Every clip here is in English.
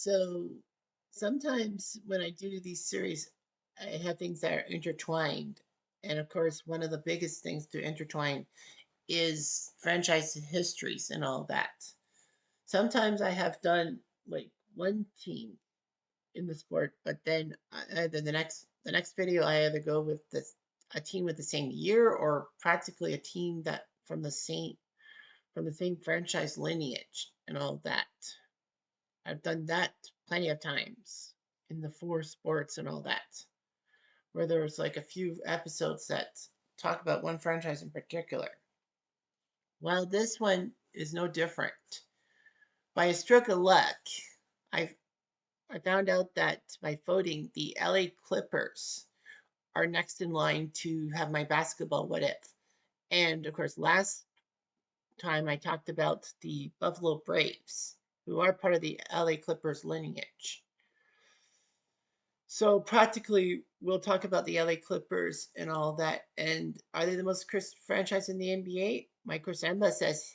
So sometimes when I do these series, I have things that are intertwined. And of course, one of the biggest things to intertwine is franchise histories and all that. Sometimes I have done like one team in the sport, but then either the next video I either go with a team with the same year or practically a team that from the same franchise lineage and all that. I've done that plenty of times in the four sports and all that, where there's like a few episodes that talk about one franchise in particular. Well, this one is no different. By a stroke of luck, I I found out that by voting, the LA Clippers are next in line to have my basketball what if. And of course, last time I talked about the Buffalo Braves, who are part of the LA Clippers lineage. So practically, we'll talk about the LA Clippers and all that. And are they the most cursed franchise in the NBA? Mike Samba says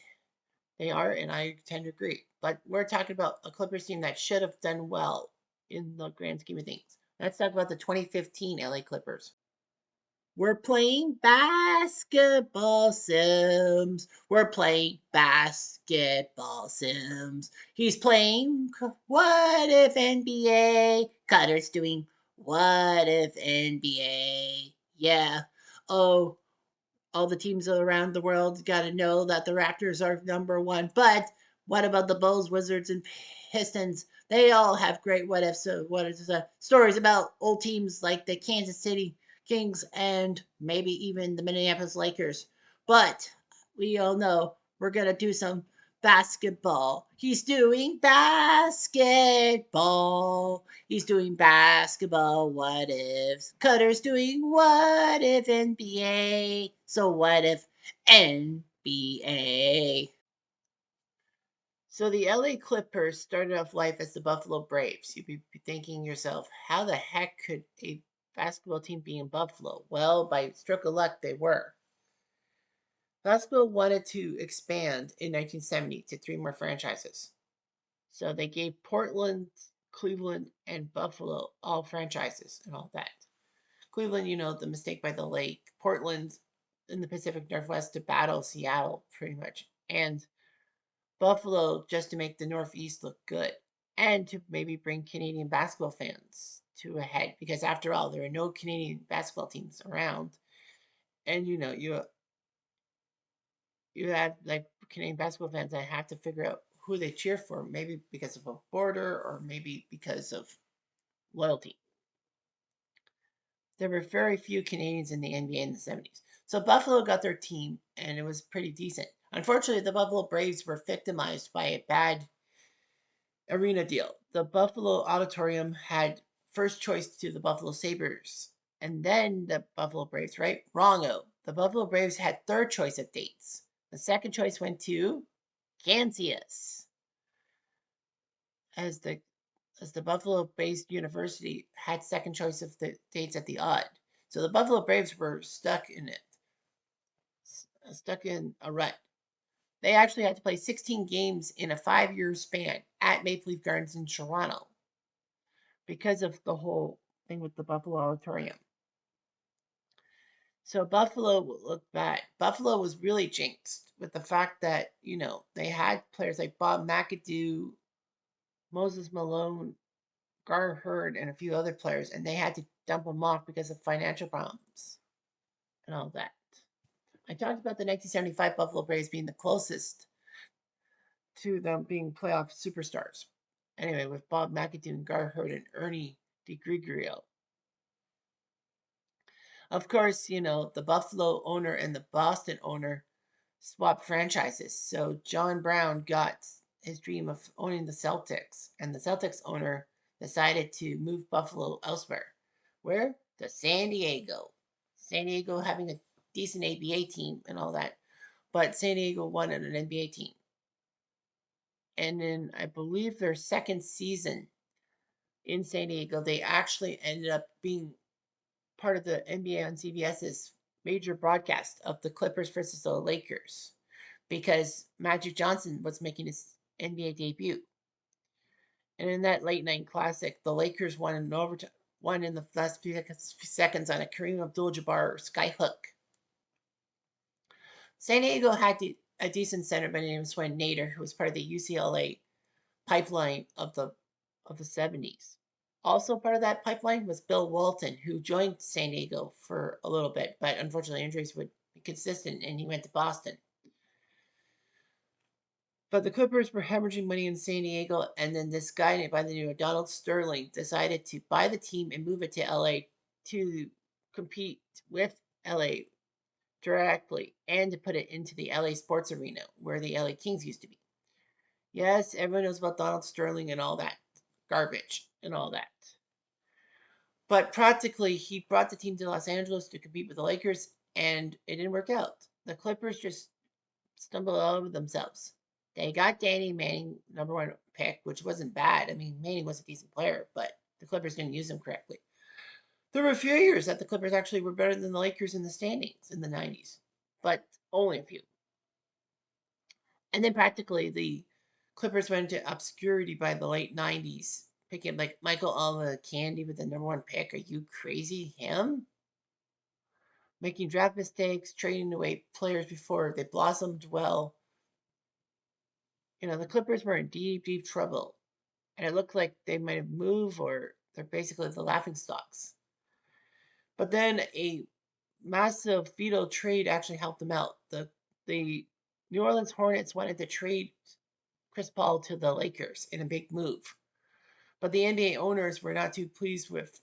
they are, and I tend to agree. But we're talking about a Clippers team that should have done well in the grand scheme of things. Let's talk about the 2015 LA Clippers. We're playing basketball sims. We're playing basketball sims. He's playing what if NBA? Cutter's doing what if NBA? Yeah. Oh, all the teams around the world got to know that the Raptors are number one. But what about the Bulls, Wizards, and Pistons? They all have great what ifs. What is stories about old teams like the Kansas City Kings and maybe even the Minneapolis Lakers. But we all know we're gonna do some basketball. He's doing basketball. He's doing basketball. What ifs? Cutter's doing what if NBA? So what if NBA? So the LA Clippers started off life as the Buffalo Braves. You'd be thinking yourself, how the heck could a basketball team be in Buffalo? Well, by stroke of luck, they were. Basketball wanted to expand in 1970 to three more franchises. So they gave Portland, Cleveland, and Buffalo all franchises and all that. Cleveland, the mistake by the lake. Portland in the Pacific Northwest to battle Seattle, pretty much. And Buffalo just to make the Northeast look good and to maybe bring Canadian basketball fans to a head because after all, there are no Canadian basketball teams around. And you have like Canadian basketball fans that have to figure out who they cheer for, maybe because of a border or maybe because of loyalty. There were very few Canadians in the NBA in the 70s. So Buffalo got their team and it was pretty decent. Unfortunately, the Buffalo Braves were victimized by a bad arena deal. The Buffalo Auditorium had first choice to the Buffalo Sabres and then the Buffalo Braves, right? Wrongo. The Buffalo Braves had third choice at dates. The second choice went to Kansas as the Buffalo-based university had second choice of the dates at the odd. So the Buffalo Braves were stuck in a rut. They actually had to play 16 games in a 5-year span at Maple Leaf Gardens in Toronto because of the whole thing with the Buffalo Auditorium. So Buffalo looked bad. Buffalo was really jinxed with the fact that, they had players like Bob McAdoo, Moses Malone, Gar Hurd, and a few other players, and they had to dump them off because of financial problems and all that. I talked about the 1975 Buffalo Braves being the closest to them being playoff superstars. Anyway, with Bob McAdoo and Gar Hurd and Ernie DiGregorio. Of course, the Buffalo owner and the Boston owner swapped franchises. So John Brown got his dream of owning the Celtics, and the Celtics owner decided to move Buffalo elsewhere. Where? To San Diego. San Diego having a decent ABA team and all that, but San Diego wanted an NBA team. And in, I believe, their second season in San Diego, they actually ended up being part of the NBA on CBS's major broadcast of the Clippers versus the Lakers because Magic Johnson was making his NBA debut. And in that late night classic, the Lakers won in overtime, won in the last few seconds on a Kareem Abdul-Jabbar skyhook. San Diego had a decent center by the name of Swen Nader, who was part of the UCLA pipeline of the 70s. Also part of that pipeline was Bill Walton, who joined San Diego for a little bit, but unfortunately injuries would be consistent and he went to Boston. But the Clippers were hemorrhaging money in San Diego, and then this guy by the name of Donald Sterling decided to buy the team and move it to LA to compete with LA directly and to put it into the LA Sports Arena where the LA Kings used to be. Yes, everyone knows about Donald Sterling and all that garbage and all that. But practically, he brought the team to Los Angeles to compete with the Lakers, and it didn't work out. The Clippers just stumbled all over themselves. They got Danny Manning, number one pick, which wasn't bad. I mean, Manning was a decent player, but the Clippers didn't use him correctly. There were a few years that the Clippers actually were better than the Lakers in the standings in the 90s, but only a few. And then practically the Clippers went into obscurity by the late 90s, picking like Michael Alva Candy with the number one pick. Are you crazy? Him? Making draft mistakes, trading away players before they blossomed well. The Clippers were in deep, deep trouble. And it looked like they might have moved or they're basically the laughing stocks. But then a massive veto trade actually helped them out. The New Orleans Hornets wanted to trade Chris Paul to the Lakers in a big move. But the NBA owners were not too pleased with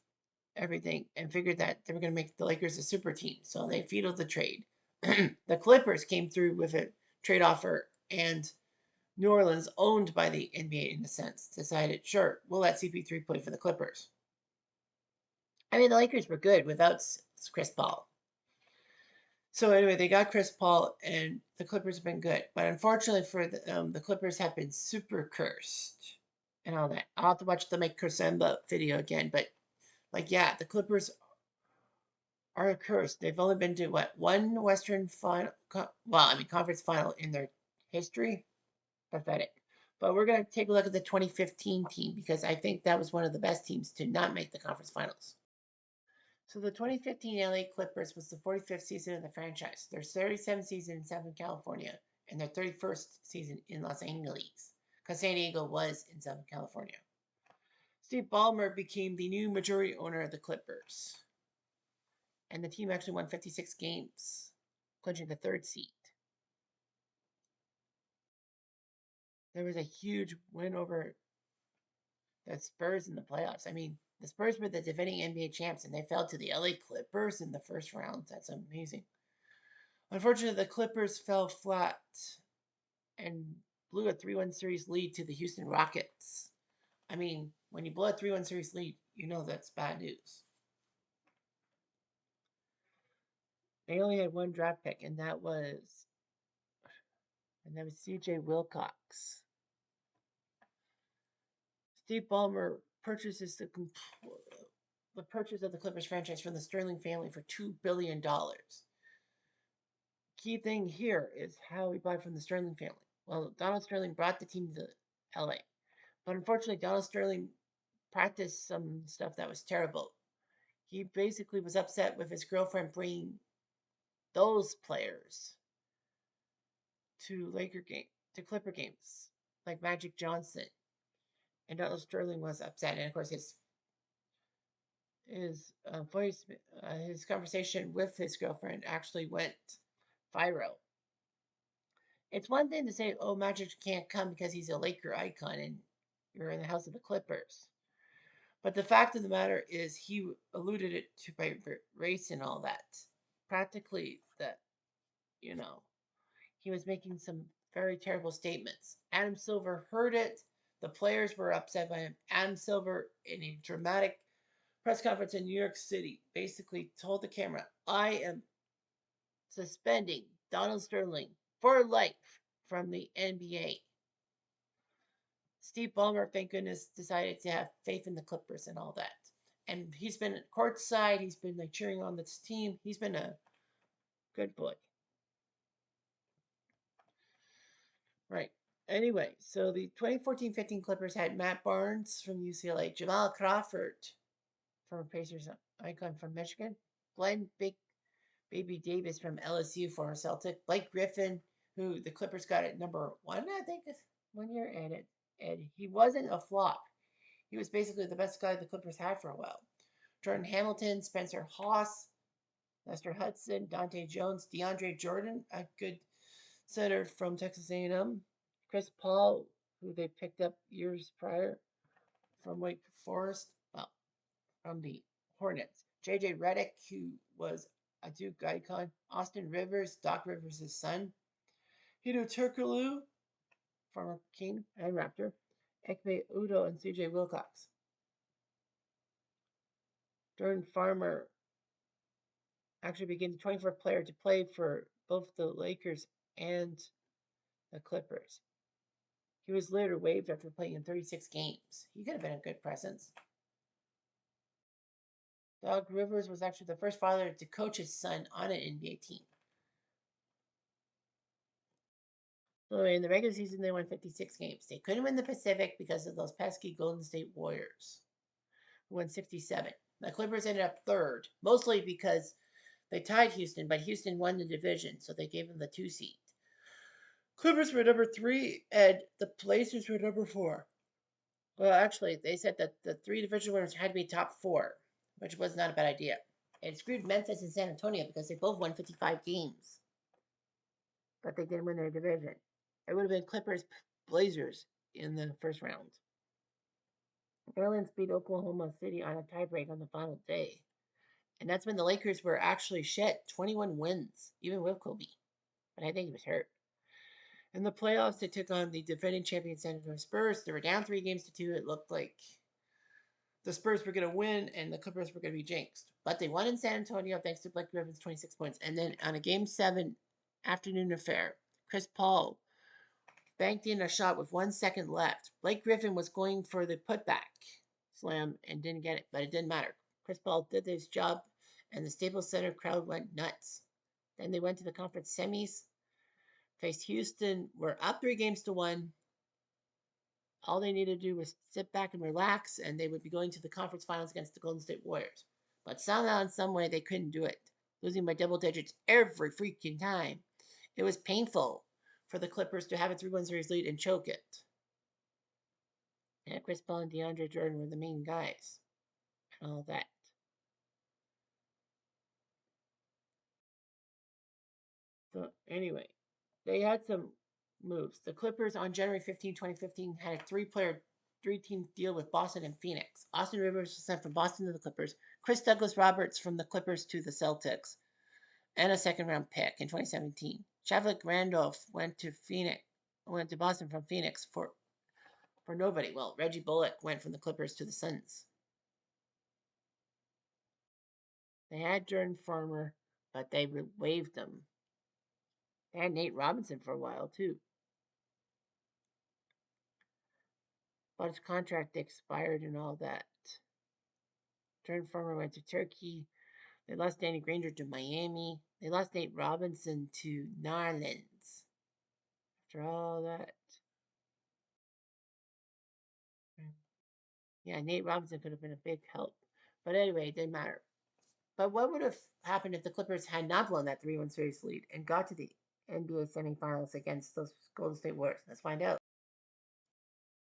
everything and figured that they were going to make the Lakers a super team. So they vetoed the trade. The Clippers came through with a trade offer, and New Orleans, owned by the NBA in a sense, decided, sure, we'll let CP3 play for the Clippers. I mean, the Lakers were good without Chris Paul. So anyway, they got Chris Paul, and the Clippers have been good. But unfortunately for the Clippers have been super cursed and all that. I'll have to watch the Make Cursamba video again. But like, yeah, the Clippers are cursed. They've only been to what, one Western final? Conference final in their history. Pathetic. But we're going to take a look at the 2015 team because I think that was one of the best teams to not make the conference finals. So the 2015 LA Clippers was the 45th season of the franchise, their 37th season in Southern California, and their 31st season in Los Angeles, because San Diego was in Southern California. Steve BALLMER became the new majority owner of the Clippers, and the team actually won 56 games, clinching the third seed. There was a huge win over the Spurs in the playoffs. I mean, the Spurs were the defending NBA champs, and they fell to the LA Clippers in the first round. That's amazing. Unfortunately, the Clippers fell flat and blew a 3-1 series lead to the Houston Rockets. I mean, when you blow a 3-1 series lead, you know that's bad news. They only had one draft pick, and that was CJ Wilcox. Steve Ballmer purchases the purchase of the Clippers franchise from the Sterling family for $2 billion. Key thing here is how he bought from the Sterling family. Well, Donald Sterling brought the team to LA, but unfortunately, Donald Sterling practiced some stuff that was terrible. He basically was upset with his girlfriend bringing those players to Clipper games, like Magic Johnson, and Donald Sterling was upset. And of course, his conversation with his girlfriend actually went viral. It's one thing to say, "Oh, Magic can't come because he's a Laker icon and you're in the house of the Clippers," but the fact of the matter is, he alluded it to by race and all that. Practically, that you know, he was making some very terrible statements. Adam Silver heard it. The players were upset by him. Adam Silver, in a dramatic press conference in New York City, basically told the camera, I am suspending Donald Sterling for life from the NBA. Steve Ballmer, thank goodness, decided to have faith in the Clippers and all that. And he's been courtside. He's been like cheering on this team. He's been a good boy. Right. Anyway, so the 2014-15 Clippers had Matt Barnes from UCLA, Jamal Crawford from Pacers icon from Michigan, Glenn Big Baby Davis from LSU, former Celtic, Blake Griffin, who the Clippers got at number 1, I think, 1 year, and he wasn't a flop. He was basically the best guy the Clippers had for a while. Jordan Hamilton, Spencer Haas, Lester Hudson, Dante Jones, DeAndre Jordan, a good center from Texas A&M, Chris Paul, who they picked up years prior from Wake Forest, well, from the Hornets, JJ Redick, who was a Duke icon, Austin Rivers, Doc Rivers' son, Hito Turkoglu, former King and Raptor, Ekpe Udo, and CJ Wilcox. Jordan Farmer actually became the 24th player to play for both the Lakers and the Clippers. He was later waived after playing in 36 games. He could have been a good presence. Doc Rivers was actually the first father to coach his son on an NBA team. So in the regular season, they won 56 games. They couldn't win the Pacific because of those pesky Golden State Warriors, who won 67. The Clippers ended up third, mostly because they tied Houston, but Houston won the division, so they gave them the 2 seed. Clippers were number 3, and the Blazers were number 4. Well, actually, they said that the 3 division winners had to be top 4, which was not a bad idea. It screwed Memphis and San Antonio because they both won 55 games, but they didn't win their division. It would have been Clippers Blazers in the first round. New Orleans beat Oklahoma City on a tiebreak on the final day. And that's when the Lakers were actually shit. 21 wins, even with Kobe. But I think he was hurt. In the playoffs, they took on the defending champion San Antonio Spurs. They were down 3 games to 2. It looked like the Spurs were going to win and the Clippers were going to be jinxed. But they won in San Antonio thanks to Blake Griffin's 26 points. And then on a Game 7 afternoon affair, Chris Paul banked in a shot with 1 second left. Blake Griffin was going for the putback slam and didn't get it, but it didn't matter. Chris Paul did his job, and the Staples Center crowd went nuts. Then they went to the conference semis, faced Houston, were up 3 games to 1. All they needed to do was sit back and relax, and they would be going to the conference finals against the Golden State Warriors. But somehow, in some way, they couldn't do it, losing by double digits every freaking time. It was painful for the Clippers to have a 3-1 series lead and choke it. And Chris Paul and DeAndre Jordan were the main guys and all that. So anyway, they had some moves. The Clippers on January 15, 2015 had a 3-team deal with Boston and Phoenix. Austin Rivers was sent from Boston to the Clippers. Chris Douglas Roberts from the Clippers to the Celtics. And a second-round pick in 2017. Shavlik Randolph went to Boston from Phoenix for nobody. Well, Reggie Bullock went from the Clippers to the Suns. They had Jordan Farmer, but they waived him. They had Nate Robinson for a while, too. But his contract expired and all that. Jordan Farmer went to Turkey. They lost Danny Granger to Miami. They lost Nate Robinson to New Orleans. After all that. Yeah, Nate Robinson could have been a big help. But anyway, it didn't matter. But what would have happened if the Clippers had not blown that 3-1 series lead and got to the NBA semifinals against those Golden State Warriors? Let's find out.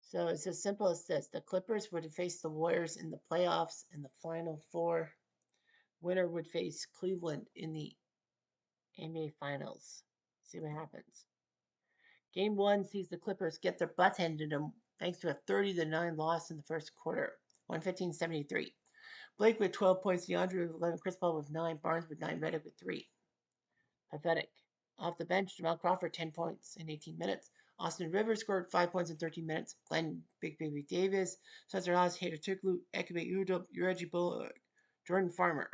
So it's as simple as this. The Clippers would face the Warriors in the playoffs in the Final Four. Winner would face Cleveland in the NBA Finals. See what happens. Game 1 sees the Clippers get their butts handed to them thanks to a 30-9 loss in the first quarter, 115-73. Blake with 12 points, DeAndre with 11, Chris Paul with 9, Barnes with 9, Redick with 3. Pathetic. Off the bench, Jamal Crawford, 10 points in 18 minutes. Austin Rivers scored 5 points in 13 minutes. Glenn Big Baby Davis, Spencer Haas, Hito Turkoglu, Ekpe Udoh, Reggie Bullock, Jordan Farmer.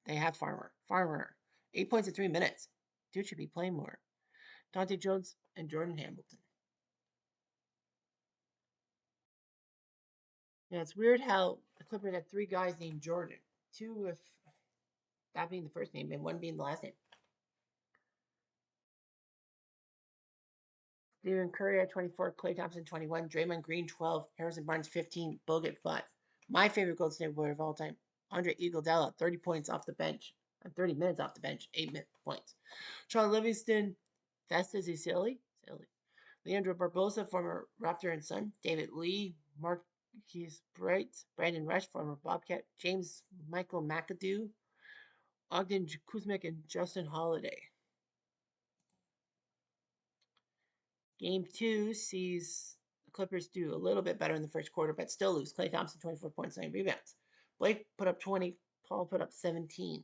They have Farmer. Farmer. 8 points in 3 minutes. Dude should be playing more. Dante Jones and Jordan Hamilton. Yeah, it's weird how the Clippers had 3 guys named Jordan. 2 with that being the first name and 1 being the last name. Stephen Curry at 24, Klay Thompson 21, Draymond Green 12, Harrison Barnes 15, Bogut 5. My favorite Golden State Warrior of all time, Andre Iguodala, 30 points off the bench, 30 minutes off the bench, 8 points. Sean Livingston, Festus Ezeli, Leandro Barbosa, former Raptor and Sun, David Lee, Marquise Bright, Brandon Rush, former Bobcat, James Michael McAdoo, Ogden Kuzmic, and Justin Holiday. Game 2 sees the Clippers do a little bit better in the first quarter, but still lose. Klay Thompson, 24 points, 9 rebounds. Blake put up 20. Paul put up 17.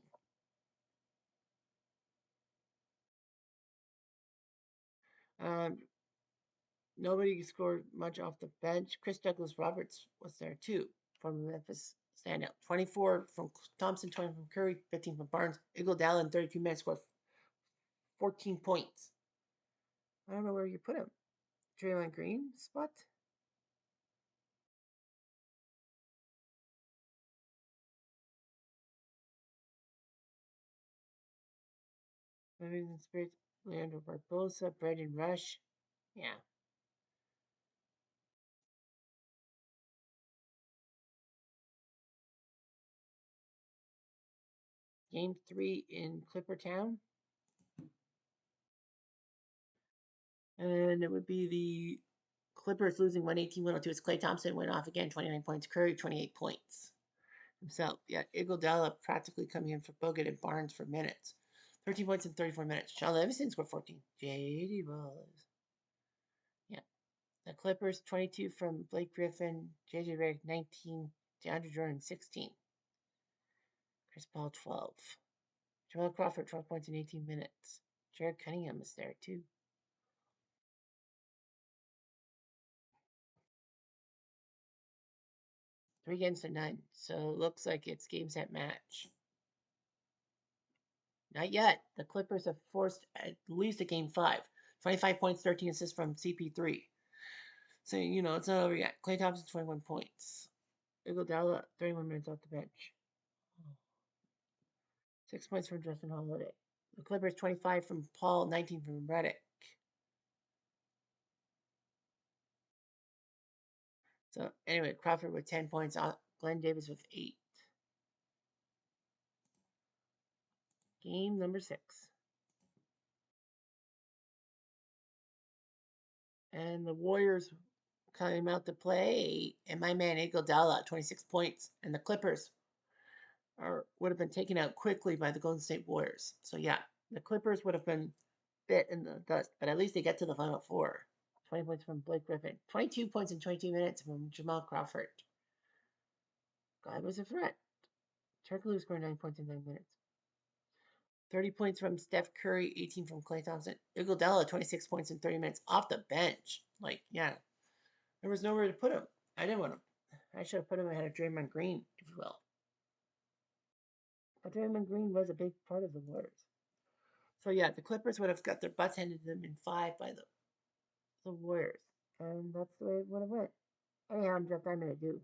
Um, Nobody scored much off the bench. Chris Douglas Roberts was there too from Memphis standout. 24 from Thompson, 20 from Curry, 15 from Barnes. Iguodala in 32 minutes scored 14 points. I don't know where you put him. Draymond Green spot? Living in Spirits, Leandro Barbosa, Brandon Rush. Yeah. Game 3 in Clippertown. And it would be the Clippers losing 118-102 as Klay Thompson went off again, 29 points. Curry, 28 points himself. Yeah, Iguodala practically coming in for Bogut and Barnes for minutes. 13 points in 34 minutes. Sean Livingston scored 14. J.D. Wallace. Yeah. The Clippers, 22 from Blake Griffin. J.J. Redick, 19. DeAndre Jordan, 16. Chris Paul, 12. Jamal Crawford, 12 points in 18 minutes. Jared Cunningham is there, too. 3 games to none. So it looks like it's game set match. Not yet. The Clippers have forced at least a game 5. 25 points, 13 assists from CP3. So, it's not over yet. Klay Thompson, 21 points. Iguodala, 31 minutes off the bench. 6 points from Justin Holiday. The Clippers, 25 from Paul, 19 from Redick. So, anyway, Crawford with 10 points. Glenn Davis with 8. Game number 6. And the Warriors came out to play, and my man Iguodala, 26 points. And the Clippers would have been taken out quickly by the Golden State Warriors. So yeah, the Clippers would have been bit in the dust, but at least they get to the Final Four. 20 points from Blake Griffin. 22 points in 22 minutes from Jamal Crawford. God was a threat. Turkoglu scored 9 points in 9 minutes. 30 points from Steph Curry, 18 from Klay Thompson. Iguodala, 26 points in 30 minutes off the bench. Like, yeah, there was nowhere to put him. I didn't want him. I should have put him ahead of Draymond Green, if you will. But Draymond Green was a big part of the Warriors. So yeah, the Clippers would have got their butts handed to them in 5 by the Warriors. And that's the way it would have went. Anyhow, I'm Jeff Diamond. I do.